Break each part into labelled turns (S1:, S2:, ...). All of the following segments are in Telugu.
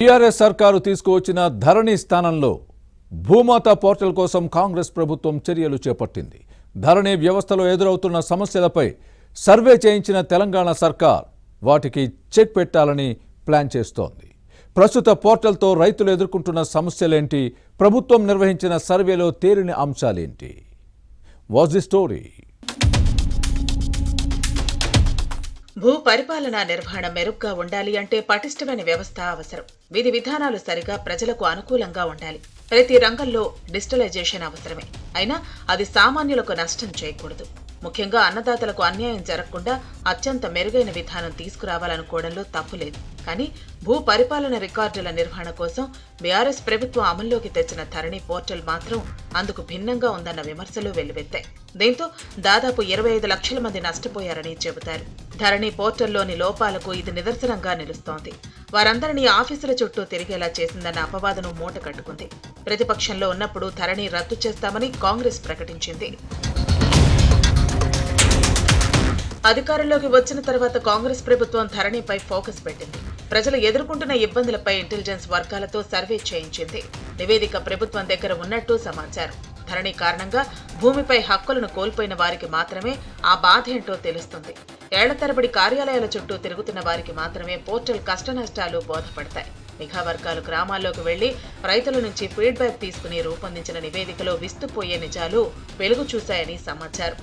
S1: టీఆర్ఎస్ సర్కారు తీసుకువచ్చిన ధరణి స్థానంలో భూమాత పోర్టల్ కోసం కాంగ్రెస్ ప్రభుత్వం చర్యలు చేపట్టింది. ధరణి వ్యవస్థలో ఎదురవుతున్న సమస్యలపై సర్వే చేయించిన తెలంగాణ సర్కార్ వాటికి చెక్ పెట్టాలని ప్లాన్ చేస్తోంది. ప్రస్తుత పోర్టల్తో రైతులు ఎదుర్కొంటున్న సమస్యలేంటి, ప్రభుత్వం నిర్వహించిన సర్వేలో తేలిన అంశాలేంటి? What's the story?
S2: భూ పరిపాలనా నిర్వహణ మెరుగ్గా ఉండాలి అంటే పటిష్టమైన వ్యవస్థ అవసరం. విధి విధానాలు సరిగా ప్రజలకు అనుకూలంగా ఉండాలి. ప్రతి రంగంలో డిజిటలైజేషన్ అవసరమే. అయినా అది సామాన్యులకు నష్టం చేయకూడదు. ముఖ్యంగా అన్నదాతలకు అన్యాయం జరగకుండా అత్యంత మెరుగైన విధానం తీసుకురావాలనుకోవడంలో తప్పులేదు. కానీ భూ పరిపాలన రికార్డుల నిర్వహణ కోసం బీఆర్ఎస్ ప్రభుత్వం అమల్లోకి తెచ్చిన ధరణి పోర్టల్ మాత్రం అందుకు భిన్నంగా ఉందన్న విమర్శలు వెల్లువెత్తాయి. దీంతో దాదాపు 25 లక్షల మంది నష్టపోయారని చెబుతారు. ధరణి పోర్టల్లోని లోపాలకు ఇది నిదర్శనంగా నిలుస్తోంది. వారందరినీ ఆఫీసుల చుట్టూ తిరిగేలా చేసిందన్న అపవాదును మూట కట్టుకుంది. ప్రతిపక్షంలో ఉన్నప్పుడు ధరణి రద్దు చేస్తామని కాంగ్రెస్ ప్రకటించింది. అధికారంలోకి వచ్చిన తర్వాత కాంగ్రెస్ ప్రభుత్వం ధరణిపై ఫోకస్ పెట్టింది. ప్రజలు ఎదుర్కొంటున్న ఇబ్బందులపై ఇంటెలిజెన్స్ వర్గాలతో సర్వే చేయించింది. నివేదిక ప్రభుత్వం దగ్గర ఉన్నట్టు సమాచారం. ధరణి కారణంగా భూమిపై హక్కులను కోల్పోయిన వారికి మాత్రమే ఆ బాధ ఏంటో తెలుస్తుంది. ఏళ్ల తరబడి కార్యాలయాల చుట్టూ తిరుగుతున్న వారికి మాత్రమే పోర్టల్ కష్టనష్టాలు బోధపడతాయి. నిఘా వర్గాలు గ్రామాల్లోకి వెళ్లి రైతుల నుంచి ఫీడ్బ్యాక్ తీసుకుని రూపొందించిన నివేదికలో విస్తుపోయే నిజాలు వెలుగు చూశాయని సమాచారం.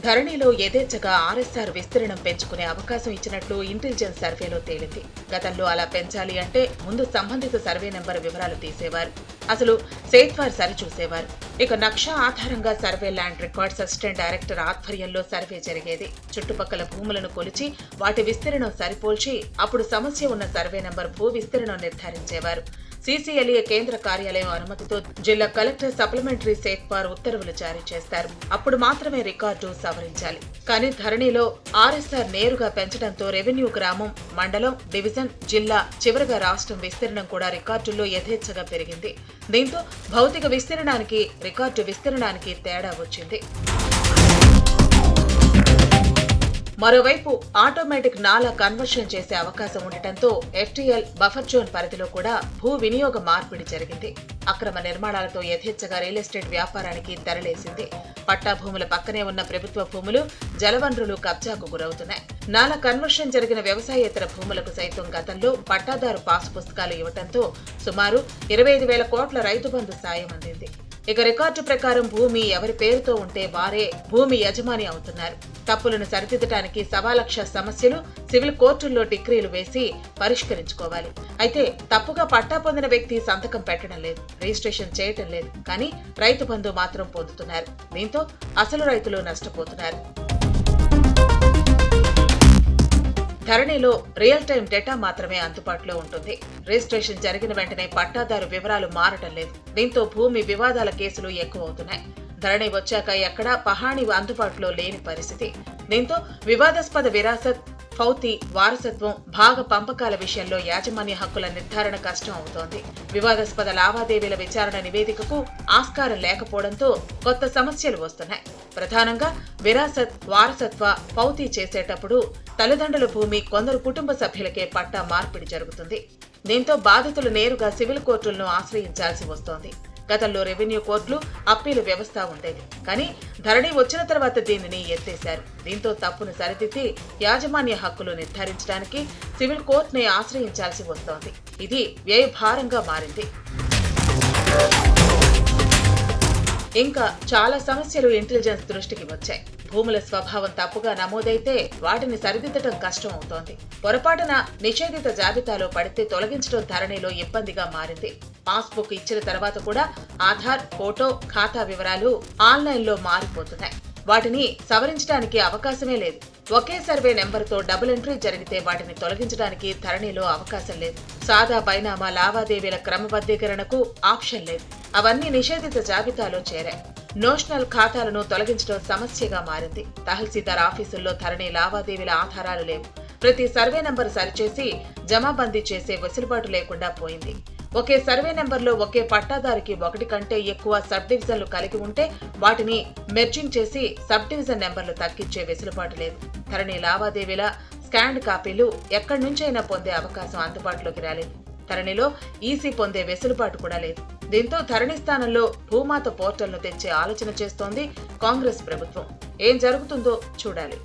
S2: ధరణిలో యథేచ్ఛగా ఆర్ఎస్ఆర్ విస్తీర్ణం పెంచుకునే అవకాశం ఇచ్చినట్లు ఇంటెలిజెన్స్ సర్వేలో తేలింది. గతంలో అలా పెంచాలి అంటే ముందు సంబంధిత సర్వే నెంబర్ వివరాలు తీసేవారు. అసలు సేత్వార్ సరిచూసేవారు. ఇక నక్షా ఆధారంగా survey land records assistant director ఆధ్వర్యంలో సర్వే జరిగేది. చుట్టుపక్కల భూములను కొలిచి వాటి విస్తీర్ణం సరిపోల్చి అప్పుడు సమస్య ఉన్న సర్వే నెంబర్ భూ విస్తీర్ణం నిర్ధారించేవారు. సీసీఎల్ఏ కేంద్ర కార్యాలయం అనుమతితో జిల్లా కలెక్టర్ సప్లిమెంటరీ సేత్వార్ ఉత్తర్వులు జారీ చేస్తారు. అప్పుడు మాత్రమే రికార్డు సవరించాలి. కానీ ధరణిలో ఆర్ఎస్ఆర్ నేరుగా పెంచడంతో రెవెన్యూ గ్రామం, మండలం, డివిజన్, జిల్లా, చివరగా రాష్ట్రం విస్తీర్ణం కూడా రికార్డుల్లో యథేచ్ఛగా పెరిగింది. దీంతో భౌతిక విస్తీర్ణానికి, రికార్డు విస్తీర్ణానికి తేడా వచ్చింది. మరోవైపు ఆటోమేటిక్ నాలా కన్వర్షన్ చేసే అవకాశం ఉండటంతో ఎఫ్టీఎల్ బఫర్ జోన్ పరిధిలో కూడా భూ వినియోగ మార్పిడి జరిగింది. అక్రమ నిర్మాణాలతో యథేచ్ఛగా రియల్ ఎస్టేట్ వ్యాపారానికి తెరలేసింది. పట్టా భూముల పక్కనే ఉన్న ప్రభుత్వ భూములు, జలవనరులు కబ్జాకు గురవుతున్నాయి. నాలా కన్వర్షన్ జరిగిన వ్యవసాయేతర భూములకు సైతం గతంలో పట్టాదారు పాస్ పుస్తకాలు ఇవ్వడంతో సుమారు 25,000 కోట్ల రైతు బంధు సాయం అందింది. ఇక రికార్డు ప్రకారం భూమి ఎవరి పేరుతో ఉంటే వారే భూమి యజమాని అవుతున్నారు. తప్పులను సరిదిద్దడానికి 1,00,000 సమస్యలు సివిల్ కోర్టుల్లో డిగ్రీలు వేసి పరిష్కరించుకోవాలి. అయితే తప్పుగా పట్టా పొందిన వ్యక్తి సంతకం పెట్టడం లేదు, రిజిస్ట్రేషన్ చేయటం లేదు. కానీ రైతు బంధు మాత్రం పొందుతున్నారు. దీంతో అసలు రైతులు నష్టపోతున్నారు. ధరణిలో రియల్ టైం డేటా మాత్రమే అందుబాటులో ఉంటుంది. రిజిస్ట్రేషన్ జరిగిన వెంటనే పట్టాదారు వివరాలు మారటం లేదు. దీంతో భూమి వివాదాల కేసులు ఎక్కువవుతున్నాయి. ధరణి వచ్చాక ఎక్కడా పహాణి అందుబాటులో లేని పరిస్థితి. దీంతో వివాదాస్పద విరాసత్, ఫౌతి, వారసత్వం, భాగ పంపకాల విషయంలో యాజమాన్య హక్కుల నిర్ధారణ కష్టం అవుతోంది. వివాదాస్పద లావాదేవీల విచారణ నివేదికకు ఆస్కారం లేకపోవడంతో కొత్త సమస్యలు వస్తున్నాయి. ప్రధానంగా విరాసత్, వారసత్వ, ఫౌతి చేసేటప్పుడు తల్లిదండ్రుల భూమి కొందరు కుటుంబ సభ్యులకే పట్టా మార్పిడి జరుగుతుంది. దీంతో బాధితులు నేరుగా సివిల్ కోర్టులను ఆశ్రయించాల్సి వస్తోంది. గతంలో రెవెన్యూ కోర్టులు, అప్పీలు వ్యవస్థ ఉండేది. కానీ ధరణి వచ్చిన తర్వాత దీనిని ఎత్తేశారు. దీంతో తప్పును సరిదిద్ది యాజమాన్య హక్కులు నిర్ధారించడానికి సివిల్ కోర్టుని ఆశ్రయించాల్సి వస్తోంది. ఇది వ్యయభారంగా మారింది. ఇంకా చాలా సమస్యలు ఇంటెలిజెన్స్ దృష్టికి వచ్చాయి. భూముల స్వభావం తప్పుగా నమోదైతే వాటిని సరిదిద్దడం కష్టం అవుతోంది. పొరపాటున నిషేధిత జాబితాలో పడితే తొలగించడం ధరణిలో ఇబ్బందిగా మారింది. పాస్బుక్ ఇచ్చిన తర్వాత కూడా ఆధార్, ఫోటో, ఖాతా వివరాలు ఆన్లైన్లో మారిపోతున్నాయి. వాటిని సవరించడానికి అవకాశమే లేదు. ఒకే సర్వే నెంబర్తో డబుల్ ఎంట్రీ జరిగితే వాటిని తొలగించడానికి ధరణిలో అవకాశం లేదు. సాదా బైనామా లావాదేవీల క్రమబద్ధీకరణకు ఆప్షన్ లేదు. అవన్నీ నిషేధిత జాబితాలో చేరాయి. నోషనల్ ఖాతాలను తొలగించడం సమస్యగా మారింది. తహసీల్దార్ ఆఫీసుల్లో ధరణి లావాదేవీల ఆధారాలు లేవు. ప్రతి సర్వే నంబర్ సరిచేసి జమాబందీ చేసే వెసులుబాటు లేకుండా పోయింది. ఒకే సర్వే నెంబర్లో ఒకే పట్టాదారికి 1 కంటే ఎక్కువ సబ్ డివిజన్లు కలిగి ఉంటే వాటిని మెర్జింగ్ చేసి సబ్ డివిజన్ నెంబర్లు తగ్గించే వెసులుబాటు లేదు. ధరణి లావాదేవీల స్కాన్డ్ కాపీలు ఎక్కడి నుంచైనా పొందే అవకాశం అందుబాటులోకి రాలేదు. ధరణిలో ఈసీ పొందే వెసులుబాటు కూడా లేదు. దీంతో ధరణి స్థానంలో భూమాత పోర్టల్ను తెచ్చే ఆలోచన చేస్తోంది కాంగ్రెస్ ప్రభుత్వం. ఏం జరుగుతుందో చూడాలి.